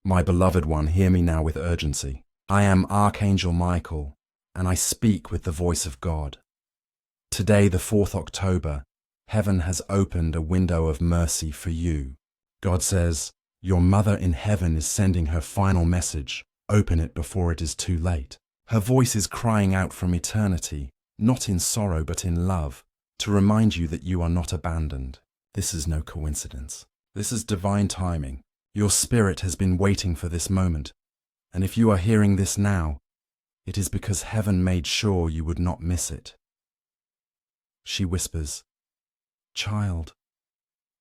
My beloved one, hear me now with urgency. I am Archangel Michael, and I speak with the voice of God. Today, the 4th October, heaven has opened a window of mercy for you. God says, your mother in heaven is sending her final message. Open it before it is too late. Her voice is crying out from eternity, not in sorrow but in love, to remind you that you are not abandoned. This is no coincidence. This is divine timing. Your spirit has been waiting for this moment, and if you are hearing this now, it is because heaven made sure you would not miss it. She whispers, "Child,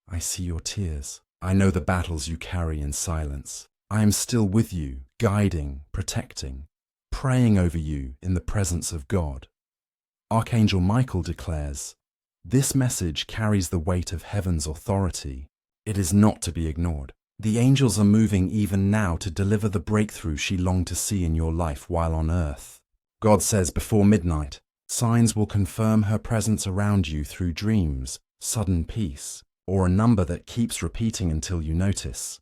I see your tears. I know the battles you carry in silence. I am still with you, guiding, protecting, praying over you in the presence of God." Archangel Michael declares, "This message carries the weight of heaven's authority. It is not to be ignored. The angels are moving even now to deliver the breakthrough she longed to see in your life while on earth." God says before midnight, signs will confirm her presence around you through dreams, sudden peace, or a number that keeps repeating until you notice.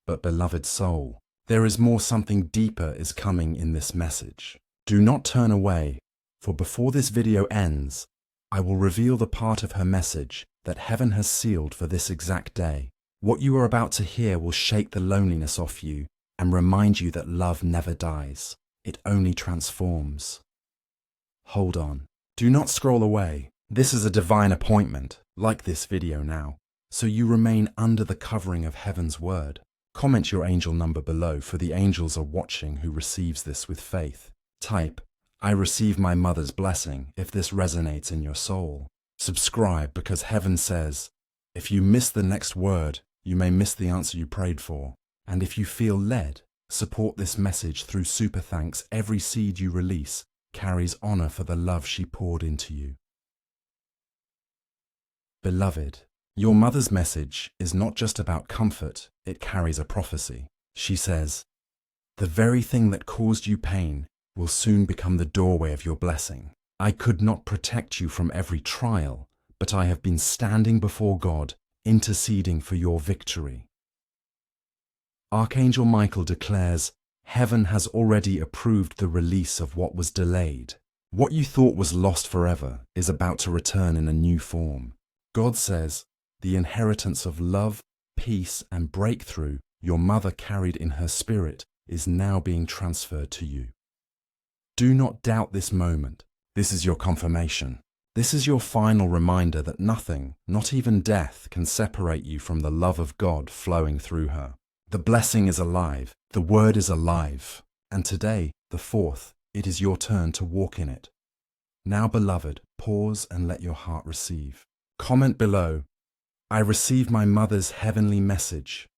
But beloved soul, there is more. Something deeper is coming in this message. Do not turn away, for before this video ends, I will reveal the part of her message that heaven has sealed for this exact day. What you are about to hear will shake the loneliness off you and remind you that love never dies. It only transforms. Hold on. Do not scroll away. This is a divine appointment, like this video now, so you remain under the covering of heaven's word. Comment your angel number below, for the angels are watching who receives this with faith. Type, "I receive my mother's blessing," if this resonates in your soul. Subscribe, because heaven says, if you miss the next word, you may miss the answer you prayed for. And if you feel led, support this message through super thanks. Every seed you release carries honor for the love she poured into you. Beloved, your mother's message is not just about comfort, it carries a prophecy. She says, the very thing that caused you pain will soon become the doorway of your blessing. I could not protect you from every trial, but I have been standing before God, interceding for your victory. Archangel Michael declares, heaven has already approved the release of what was delayed. What you thought was lost forever is about to return in a new form. God says, the inheritance of love, peace, and breakthrough your mother carried in her spirit is now being transferred to you. Do not doubt this moment. This is your confirmation. This is your final reminder that nothing, not even death, can separate you from the love of God flowing through her. The blessing is alive. The word is alive. And today, the 4th, it is your turn to walk in it. Now, beloved, pause and let your heart receive. Comment below, "I receive my mother's heavenly message."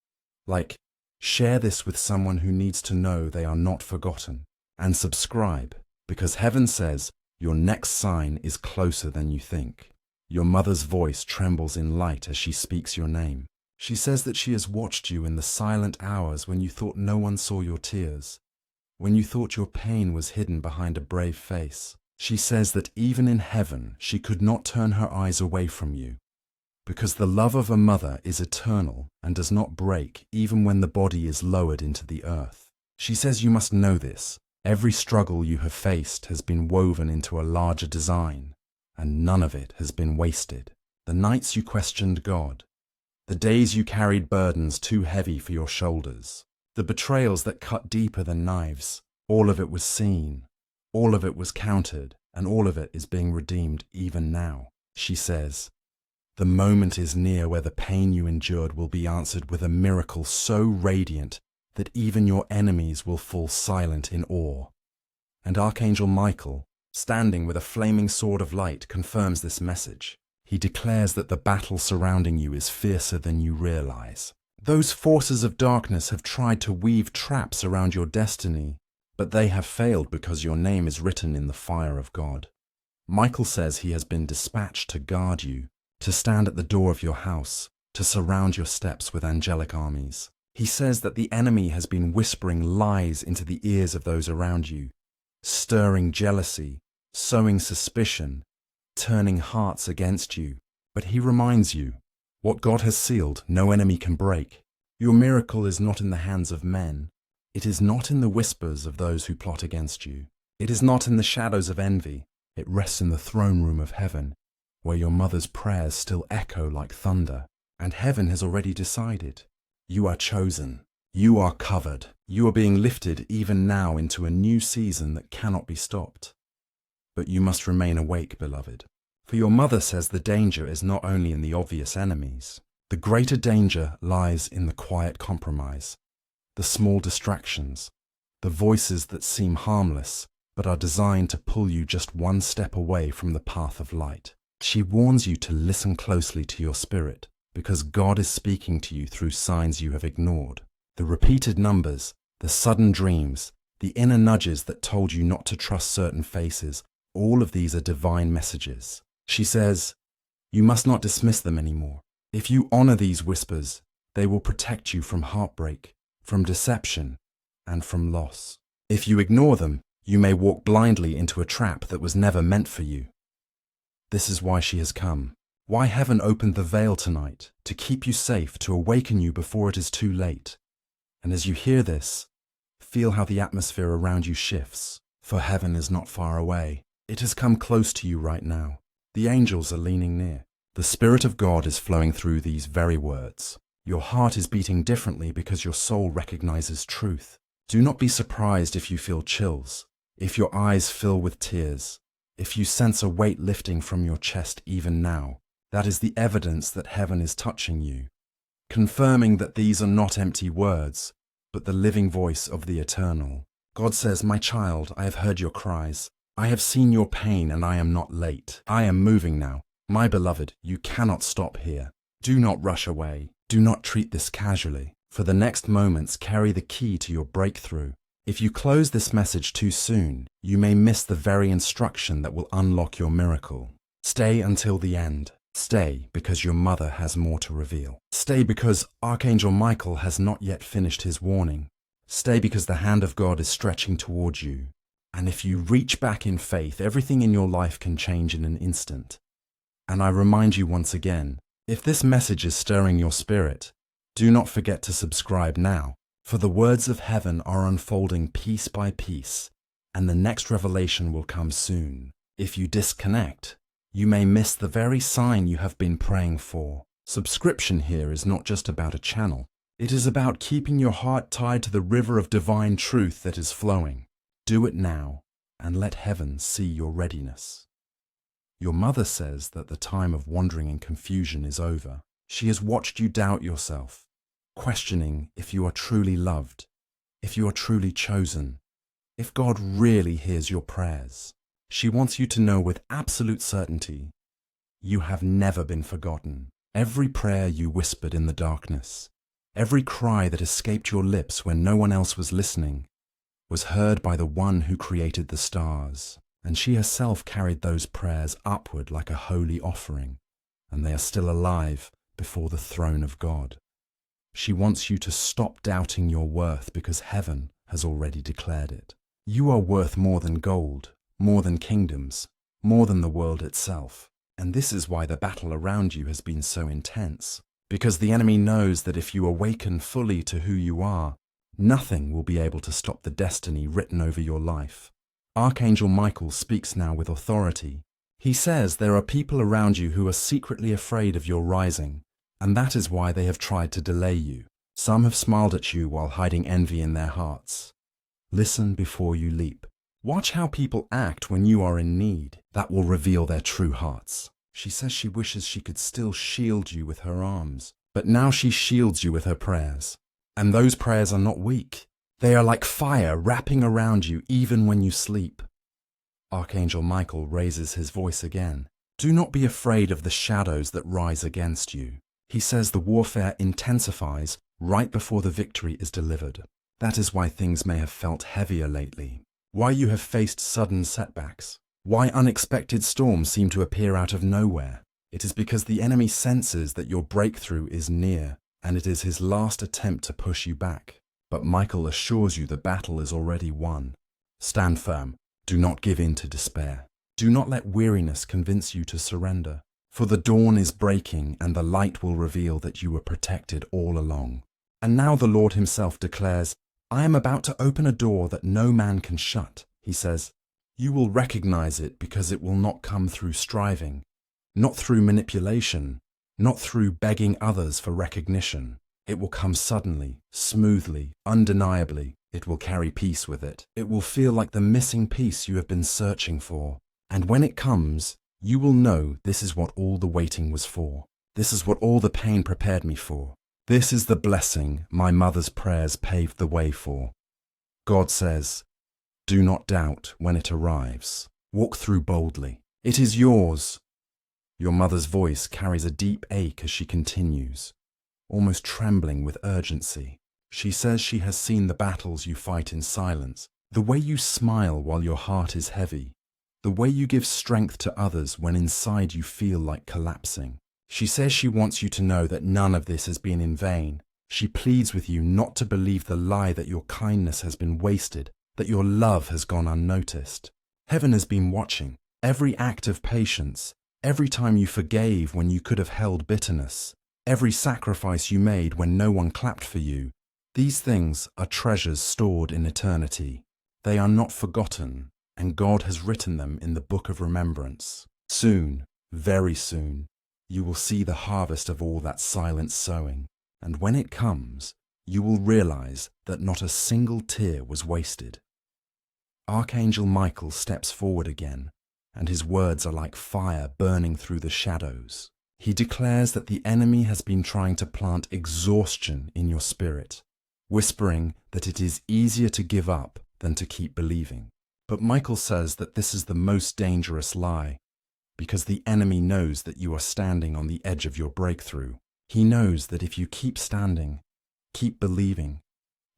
Like, share this with someone who needs to know they are not forgotten. And subscribe, because heaven says your next sign is closer than you think. Your mother's voice trembles in light as she speaks your name. She says that she has watched you in the silent hours when you thought no one saw your tears, when you thought your pain was hidden behind a brave face. She says that even in heaven, she could not turn her eyes away from you, because the love of a mother is eternal and does not break even when the body is lowered into the earth. She says you must know this. Every struggle you have faced has been woven into a larger design, and none of it has been wasted. The nights you questioned God, the days you carried burdens too heavy for your shoulders, the betrayals that cut deeper than knives, all of it was seen, all of it was counted, and all of it is being redeemed even now. She says, the moment is near where the pain you endured will be answered with a miracle so radiant that even your enemies will fall silent in awe. And Archangel Michael, standing with a flaming sword of light, confirms this message. He declares that the battle surrounding you is fiercer than you realize. Those forces of darkness have tried to weave traps around your destiny, but they have failed because your name is written in the fire of God. Michael says he has been dispatched to guard you, to stand at the door of your house, to surround your steps with angelic armies. He says that the enemy has been whispering lies into the ears of those around you, stirring jealousy, sowing suspicion, turning hearts against you. But he reminds you, what God has sealed, no enemy can break. Your miracle is not in the hands of men. It is not in the whispers of those who plot against you. It is not in the shadows of envy. It rests in the throne room of heaven, where your mother's prayers still echo like thunder. And heaven has already decided. You are chosen. You are covered. You are being lifted even now into a new season that cannot be stopped. But you must remain awake, beloved. For your mother says the danger is not only in the obvious enemies. The greater danger lies in the quiet compromise, the small distractions, the voices that seem harmless but are designed to pull you just one step away from the path of light. She warns you to listen closely to your spirit, because God is speaking to you through signs you have ignored. The repeated numbers, the sudden dreams, the inner nudges that told you not to trust certain faces, all of these are divine messages. She says, you must not dismiss them anymore. If you honor these whispers, they will protect you from heartbreak, from deception, and from loss. If you ignore them, you may walk blindly into a trap that was never meant for you. This is why she has come. Why heaven opened the veil tonight, to keep you safe, to awaken you before it is too late. And as you hear this, feel how the atmosphere around you shifts, for heaven is not far away. It has come close to you right now. The angels are leaning near. The Spirit of God is flowing through these very words. Your heart is beating differently because your soul recognizes truth. Do not be surprised if you feel chills, if your eyes fill with tears, if you sense a weight lifting from your chest even now. That is the evidence that heaven is touching you, confirming that these are not empty words, but the living voice of the Eternal. God says, my child, I have heard your cries. I have seen your pain and I am not late. I am moving now. My beloved, you cannot stop here. Do not rush away. Do not treat this casually. For the next moments carry the key to your breakthrough. If you close this message too soon, you may miss the very instruction that will unlock your miracle. Stay until the end. Stay because your mother has more to reveal. Stay because Archangel Michael has not yet finished his warning. Stay because the hand of God is stretching towards you. And if you reach back in faith, everything in your life can change in an instant. And I remind you once again, if this message is stirring your spirit, do not forget to subscribe now, for the words of heaven are unfolding piece by piece, and the next revelation will come soon. If you disconnect, you may miss the very sign you have been praying for. Subscription here is not just about a channel. It is about keeping your heart tied to the river of divine truth that is flowing. Do it now, and let heaven see your readiness. Your mother says that the time of wandering and confusion is over. She has watched you doubt yourself, questioning if you are truly loved, if you are truly chosen, if God really hears your prayers. She wants you to know with absolute certainty, you have never been forgotten. Every prayer you whispered in the darkness, every cry that escaped your lips when no one else was listening, was heard by the one who created the stars, and she herself carried those prayers upward like a holy offering, and they are still alive before the throne of God. She wants you to stop doubting your worth because heaven has already declared it. You are worth more than gold, more than kingdoms, more than the world itself. And this is why the battle around you has been so intense, because the enemy knows that if you awaken fully to who you are, nothing will be able to stop the destiny written over your life. Archangel Michael speaks now with authority. He says there are people around you who are secretly afraid of your rising, and that is why they have tried to delay you. Some have smiled at you while hiding envy in their hearts. Listen before you leap. Watch how people act when you are in need. That will reveal their true hearts. She says she wishes she could still shield you with her arms, but now she shields you with her prayers. And those prayers are not weak. They are like fire wrapping around you even when you sleep. Archangel Michael raises his voice again. Do not be afraid of the shadows that rise against you. He says the warfare intensifies right before the victory is delivered. That is why things may have felt heavier lately. Why you have faced sudden setbacks. Why unexpected storms seem to appear out of nowhere. It is because the enemy senses that your breakthrough is near, and it is his last attempt to push you back. But Michael assures you the battle is already won. Stand firm. Do not give in to despair. Do not let weariness convince you to surrender. For the dawn is breaking and the light will reveal that you were protected all along. And now the Lord himself declares, I am about to open a door that no man can shut. He says, you will recognize it because it will not come through striving, not through manipulation, not through begging others for recognition. It will come suddenly, smoothly, undeniably. It will carry peace with it. It will feel like the missing piece you have been searching for. And when it comes, you will know this is what all the waiting was for. This is what all the pain prepared me for. This is the blessing my mother's prayers paved the way for. God says, do not doubt when it arrives. Walk through boldly. It is yours. Your mother's voice carries a deep ache as she continues, almost trembling with urgency. She says she has seen the battles you fight in silence, the way you smile while your heart is heavy, the way you give strength to others when inside you feel like collapsing. She says she wants you to know that none of this has been in vain. She pleads with you not to believe the lie that your kindness has been wasted, that your love has gone unnoticed. Heaven has been watching. Every act of patience, every time you forgave when you could have held bitterness, every sacrifice you made when no one clapped for you, these things are treasures stored in eternity. They are not forgotten, and God has written them in the book of remembrance. Soon, very soon, you will see the harvest of all that silent sowing, and when it comes, you will realize that not a single tear was wasted. Archangel Michael steps forward again, and his words are like fire burning through the shadows. He declares that the enemy has been trying to plant exhaustion in your spirit, whispering that it is easier to give up than to keep believing. But Michael says that this is the most dangerous lie, because the enemy knows that you are standing on the edge of your breakthrough. He knows that if you keep standing, keep believing,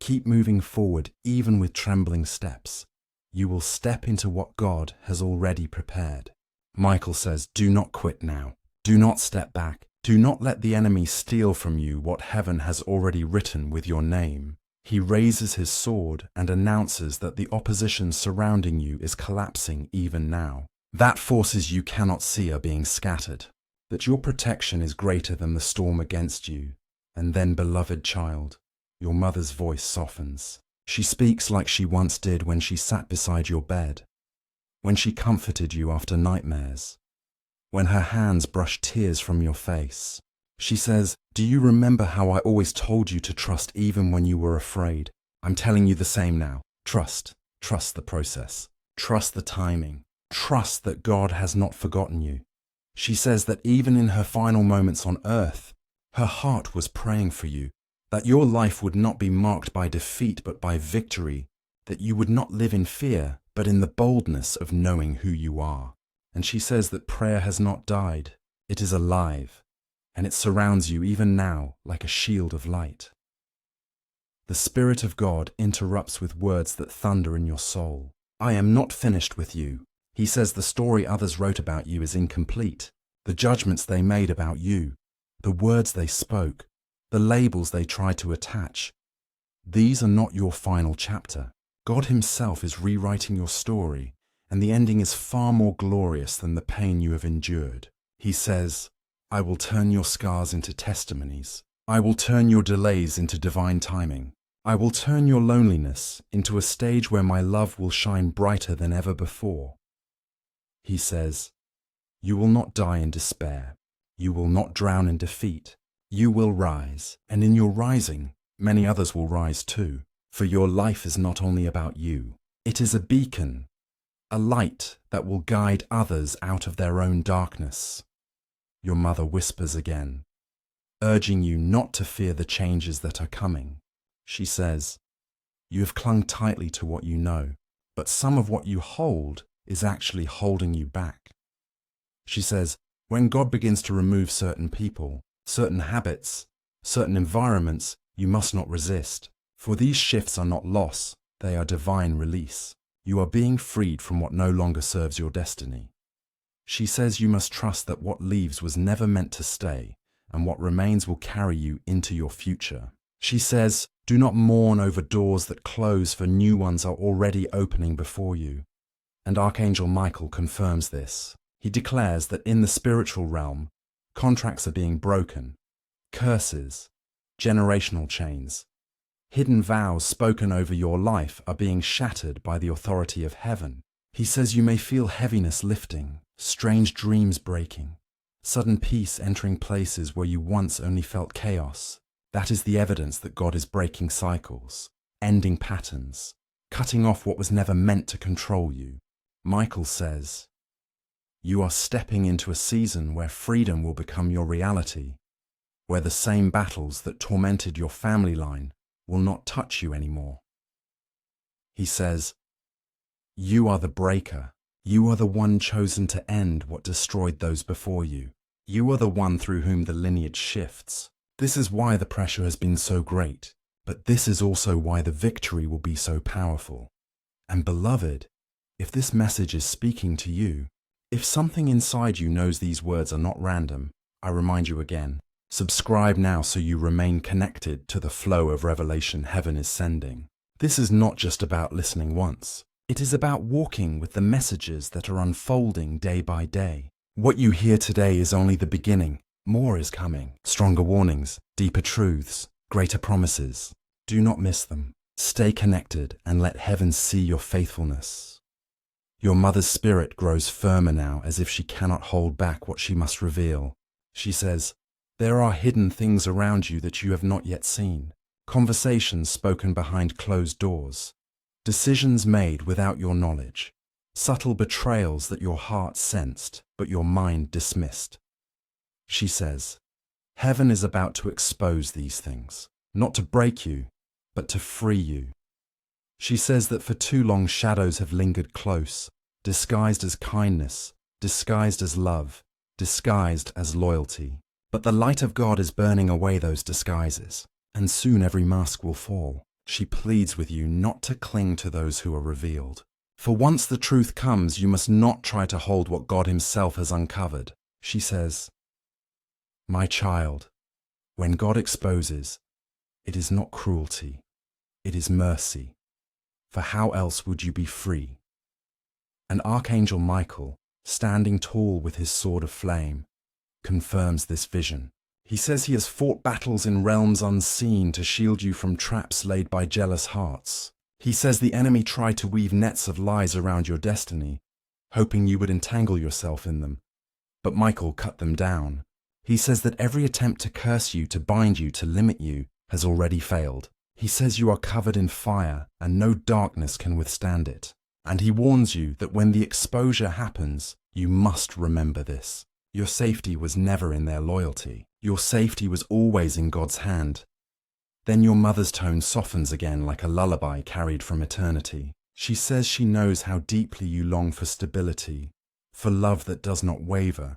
keep moving forward even with trembling steps, you will step into what God has already prepared. Michael says, do not quit now. Do not step back. Do not let the enemy steal from you what heaven has already written with your name. He raises his sword and announces that the opposition surrounding you is collapsing even now. That forces you cannot see are being scattered. That your protection is greater than the storm against you. And then, beloved child, your mother's voice softens. She speaks like she once did when she sat beside your bed, when she comforted you after nightmares, when her hands brushed tears from your face. She says, do you remember how I always told you to trust even when you were afraid? I'm telling you the same now. Trust. Trust the process. Trust the timing. Trust that God has not forgotten you. She says that even in her final moments on earth, her heart was praying for you, that your life would not be marked by defeat but by victory, that you would not live in fear but in the boldness of knowing who you are. And she says that prayer has not died. It is alive, and it surrounds you even now like a shield of light. The Spirit of God interrupts with words that thunder in your soul. I am not finished with you. He says the story others wrote about you is incomplete. The judgments they made about you, the words they spoke, the labels they tried to attach. These are not your final chapter. God himself is rewriting your story, and the ending is far more glorious than the pain you have endured. He says, I will turn your scars into testimonies. I will turn your delays into divine timing. I will turn your loneliness into a stage where my love will shine brighter than ever before. He says, you will not die in despair. You will not drown in defeat. You will rise, and in your rising, many others will rise too. For your life is not only about you. It is a beacon, a light that will guide others out of their own darkness. Your mother whispers again, urging you not to fear the changes that are coming. She says, you have clung tightly to what you know, but some of what you hold is actually holding you back. She says, when God begins to remove certain people, certain habits, certain environments, you must not resist. For these shifts are not loss, they are divine release. You are being freed from what no longer serves your destiny. She says you must trust that what leaves was never meant to stay, and what remains will carry you into your future. She says, do not mourn over doors that close, for new ones are already opening before you. And Archangel Michael confirms this. He declares that in the spiritual realm, contracts are being broken, curses, generational chains. Hidden vows spoken over your life are being shattered by the authority of heaven. He says you may feel heaviness lifting, strange dreams breaking, sudden peace entering places where you once only felt chaos. That is the evidence that God is breaking cycles, ending patterns, cutting off what was never meant to control you. Michael says, you are stepping into a season where freedom will become your reality, where the same battles that tormented your family line will not touch you anymore. He says, you are the breaker. You are the one chosen to end what destroyed those before you. You are the one through whom the lineage shifts. This is why the pressure has been so great, but this is also why the victory will be so powerful. And beloved, if this message is speaking to you, if something inside you knows these words are not random, I remind you again, subscribe now so you remain connected to the flow of revelation heaven is sending. This is not just about listening once. It is about walking with the messages that are unfolding day by day. What you hear today is only the beginning. More is coming. Stronger warnings, deeper truths, greater promises. Do not miss them. Stay connected and let heaven see your faithfulness. Your mother's spirit grows firmer now, as if she cannot hold back what she must reveal. She says, there are hidden things around you that you have not yet seen. Conversations spoken behind closed doors. Decisions made without your knowledge. Subtle betrayals that your heart sensed, but your mind dismissed. She says, heaven is about to expose these things, not to break you, but to free you. She says that for too long shadows have lingered close, disguised as kindness, disguised as love, disguised as loyalty. But the light of God is burning away those disguises, and soon every mask will fall. She pleads with you not to cling to those who are revealed. For once the truth comes, you must not try to hold what God himself has uncovered. She says, my child, when God exposes, it is not cruelty, it is mercy. For how else would you be free? And Archangel Michael, standing tall with his sword of flame, confirms this vision. He says he has fought battles in realms unseen to shield you from traps laid by jealous hearts. He says the enemy tried to weave nets of lies around your destiny, hoping you would entangle yourself in them. But Michael cut them down. He says that every attempt to curse you, to bind you, to limit you, has already failed. He says you are covered in fire and no darkness can withstand it. And he warns you that when the exposure happens, you must remember this. Your safety was never in their loyalty. Your safety was always in God's hand. Then your mother's tone softens again like a lullaby carried from eternity. She says she knows how deeply you long for stability, for love that does not waver,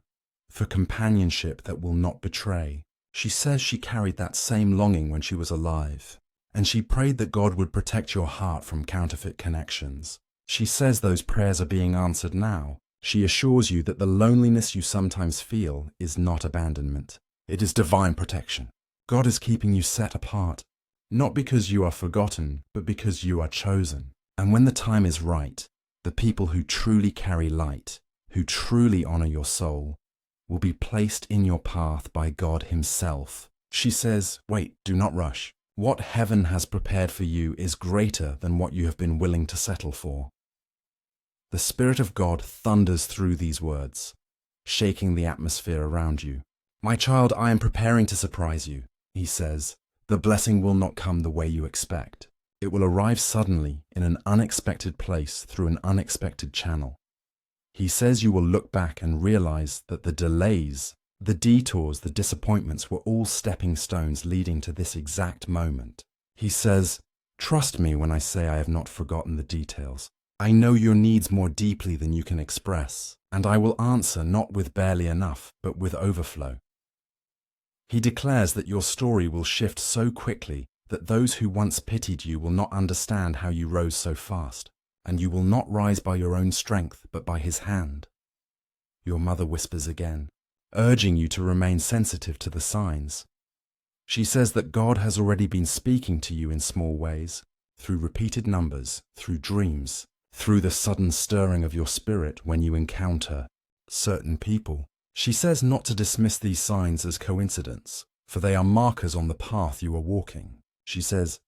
for companionship that will not betray. She says she carried that same longing when she was alive, and she prayed that God would protect your heart from counterfeit connections. She says those prayers are being answered now. She assures you that the loneliness you sometimes feel is not abandonment. It is divine protection. God is keeping you set apart, not because you are forgotten, but because you are chosen. And when the time is right, the people who truly carry light, who truly honor your soul, will be placed in your path by God himself. She says, wait, do not rush. What heaven has prepared for you is greater than what you have been willing to settle for. The Spirit of God thunders through these words, shaking the atmosphere around you. My child, I am preparing to surprise you, he says. The blessing will not come the way you expect. It will arrive suddenly in an unexpected place through an unexpected channel. He says you will look back and realize that the delays, the detours, the disappointments were all stepping stones leading to this exact moment. He says, trust me when I say I have not forgotten the details. I know your needs more deeply than you can express, and I will answer not with barely enough, but with overflow. He declares that your story will shift so quickly that those who once pitied you will not understand how you rose so fast, and you will not rise by your own strength, but by his hand. Your mother whispers again, urging you to remain sensitive to the signs. She says that God has already been speaking to you in small ways, through repeated numbers, through dreams, through the sudden stirring of your spirit when you encounter certain people. She says not to dismiss these signs as coincidence, for they are markers on the path you are walking. She says,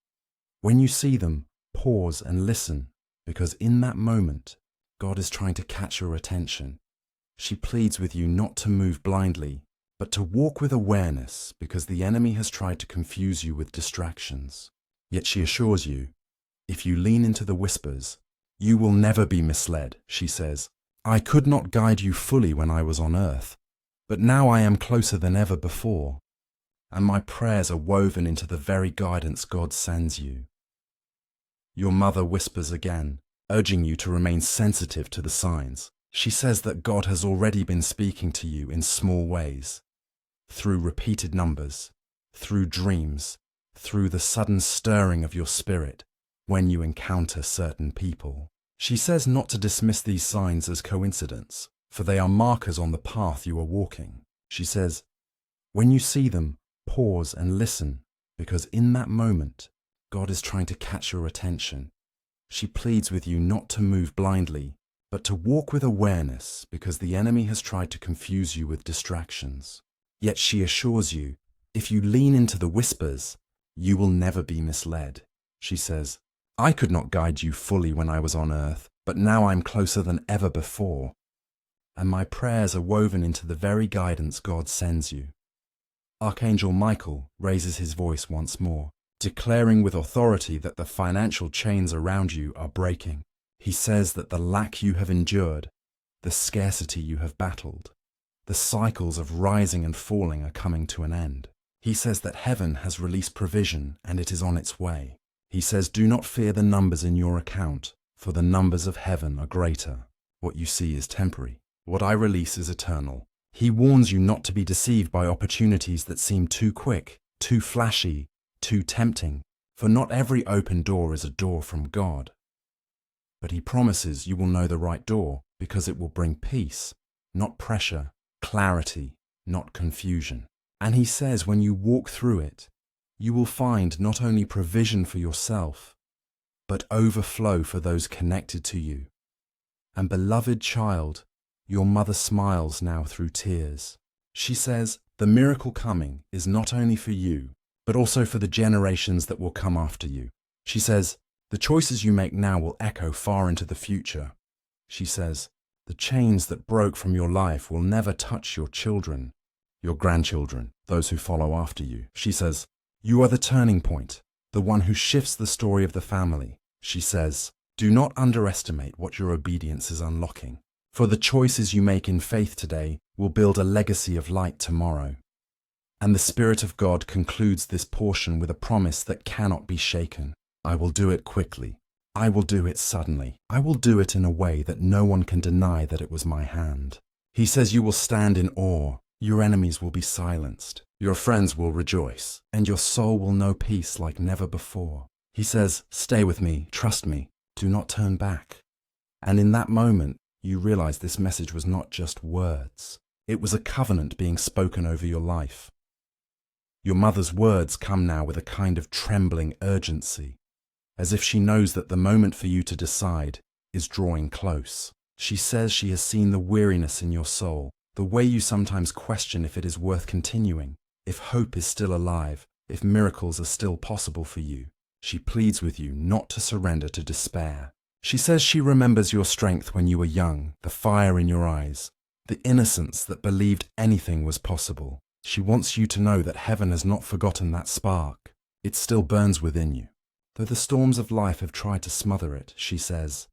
when you see them, pause and listen, because in that moment, God is trying to catch your attention. She pleads with you not to move blindly, but to walk with awareness, because the enemy has tried to confuse you with distractions. Yet she assures you, if you lean into the whispers, you will never be misled. She says, I could not guide you fully when I was on earth, but now I am closer than ever before, and my prayers are woven into the very guidance God sends you. Your mother whispers again, urging you to remain sensitive to the signs. She says that God has already been speaking to you in small ways, through repeated numbers, through dreams, through the sudden stirring of your spirit when you encounter certain people. She says not to dismiss these signs as coincidence, for they are markers on the path you are walking. She says, when you see them, pause and listen, because in that moment, God is trying to catch your attention. She pleads with you not to move blindly, but to walk with awareness, because the enemy has tried to confuse you with distractions. Yet she assures you, if you lean into the whispers, you will never be misled. She says, I could not guide you fully when I was on earth, but now I'm closer than ever before, and my prayers are woven into the very guidance God sends you. Archangel Michael raises his voice once more, declaring with authority that the financial chains around you are breaking. He says that the lack you have endured, the scarcity you have battled, the cycles of rising and falling are coming to an end. He says that heaven has released provision and it is on its way. He says, do not fear the numbers in your account, for the numbers of heaven are greater. What you see is temporary. What I release is eternal. He warns you not to be deceived by opportunities that seem too quick, too flashy, too tempting, for not every open door is a door from God. But he promises you will know the right door, because it will bring peace, not pressure, clarity, not confusion. And he says when you walk through it, you will find not only provision for yourself, but overflow for those connected to you. And beloved child, your mother smiles now through tears. She says, the miracle coming is not only for you, but also for the generations that will come after you. She says, the choices you make now will echo far into the future. She says, the chains that broke from your life will never touch your children, your grandchildren, those who follow after you. She says, you are the turning point, the one who shifts the story of the family. She says, do not underestimate what your obedience is unlocking, for the choices you make in faith today will build a legacy of light tomorrow. And the Spirit of God concludes this portion with a promise that cannot be shaken. I will do it quickly. I will do it suddenly. I will do it in a way that no one can deny that it was my hand. He says you will stand in awe. Your enemies will be silenced. Your friends will rejoice, and your soul will know peace like never before. He says, stay with me, trust me, do not turn back. And in that moment, you realize this message was not just words. It was a covenant being spoken over your life. Your mother's words come now with a kind of trembling urgency, as if she knows that the moment for you to decide is drawing close. She says she has seen the weariness in your soul, the way you sometimes question if it is worth continuing, if hope is still alive, if miracles are still possible for you. She pleads with you not to surrender to despair. She says she remembers your strength when you were young, the fire in your eyes, the innocence that believed anything was possible. She wants you to know that heaven has not forgotten that spark. It still burns within you. Though the storms of life have tried to smother it, she says,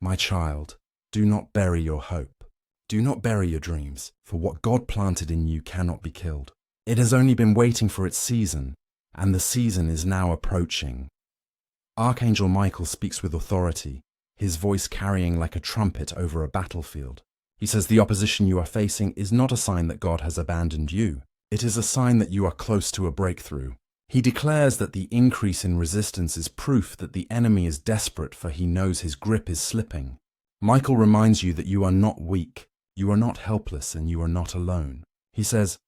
my child, do not bury your hope. Do not bury your dreams, for what God planted in you cannot be killed. It has only been waiting for its season, and the season is now approaching. Archangel Michael speaks with authority, his voice carrying like a trumpet over a battlefield. He says the opposition you are facing is not a sign that God has abandoned you. It is a sign that you are close to a breakthrough. He declares that the increase in resistance is proof that the enemy is desperate, for he knows his grip is slipping. Michael reminds you that you are not weak, you are not helpless, and you are not alone. He says,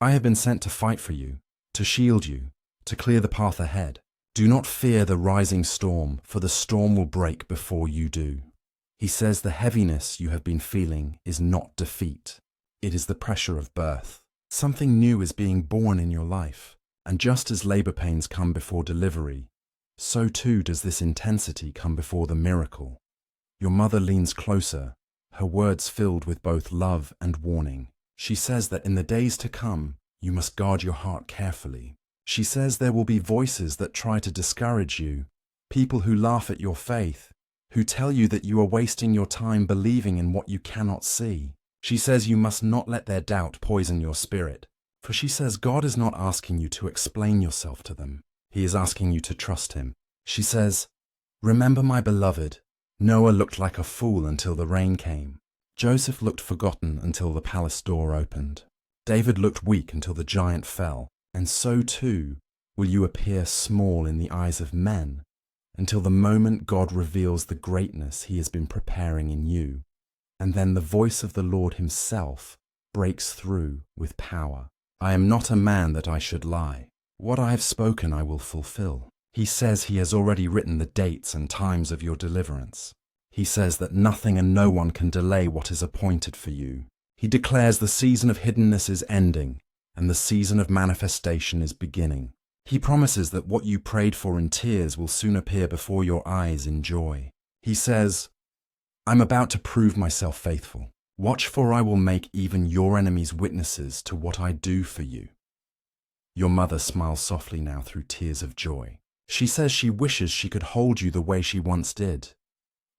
I have been sent to fight for you, to shield you, to clear the path ahead. Do not fear the rising storm, for the storm will break before you do. He says the heaviness you have been feeling is not defeat. It is the pressure of birth. Something new is being born in your life, and just as labor pains come before delivery, so too does this intensity come before the miracle. Your mother leans closer, her words filled with both love and warning. She says that in the days to come, you must guard your heart carefully. She says there will be voices that try to discourage you, people who laugh at your faith, who tell you that you are wasting your time believing in what you cannot see. She says you must not let their doubt poison your spirit, for she says God is not asking you to explain yourself to them. He is asking you to trust him. She says, "Remember my beloved, Noah looked like a fool until the rain came. Joseph looked forgotten until the palace door opened. David looked weak until the giant fell, and so too will you appear small in the eyes of men until the moment God reveals the greatness he has been preparing in you. And then the voice of the Lord himself breaks through with power. I am not a man that I should lie. What I have spoken I will fulfill." He says he has already written the dates and times of your deliverance. He says that nothing and no one can delay what is appointed for you. He declares the season of hiddenness is ending and the season of manifestation is beginning. He promises that what you prayed for in tears will soon appear before your eyes in joy. He says, "I'm about to prove myself faithful. Watch, for I will make even your enemies witnesses to what I do for you." Your mother smiles softly now through tears of joy. She says she wishes she could hold you the way she once did,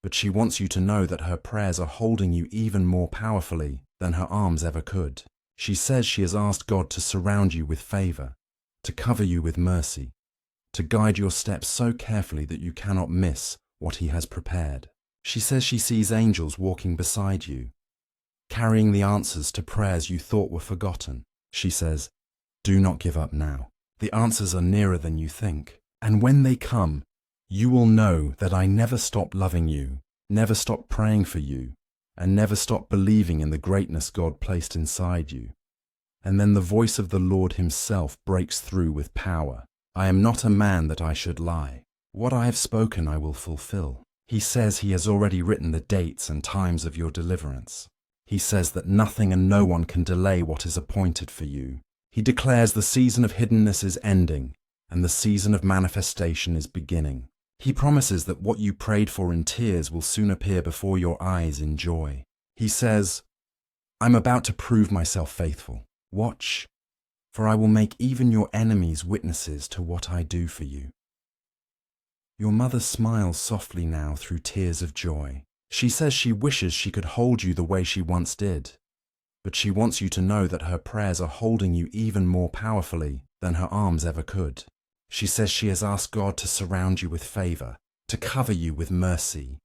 but she wants you to know that her prayers are holding you even more powerfully than her arms ever could. She says she has asked God to surround you with favor, to cover you with mercy, to guide your steps so carefully that you cannot miss what he has prepared. She says she sees angels walking beside you, carrying the answers to prayers you thought were forgotten. She says, "Do not give up now. The answers are nearer than you think. And when they come, you will know that I never stopped loving you, never stopped praying for you, and never stopped believing in the greatness God placed inside you." And then the voice of the Lord himself breaks through with power. "I am not a man that I should lie. What I have spoken I will fulfill." He says he has already written the dates and times of your deliverance. He says that nothing and no one can delay what is appointed for you. He declares the season of hiddenness is ending and the season of manifestation is beginning. He promises that what you prayed for in tears will soon appear before your eyes in joy. He says, "I'm about to prove myself faithful. Watch, for I will make even your enemies witnesses to what I do for you." Your mother smiles softly now through tears of joy. She says she wishes she could hold you the way she once did, but she wants you to know that her prayers are holding you even more powerfully than her arms ever could. She says she has asked God to surround you with favor, to cover you with mercy,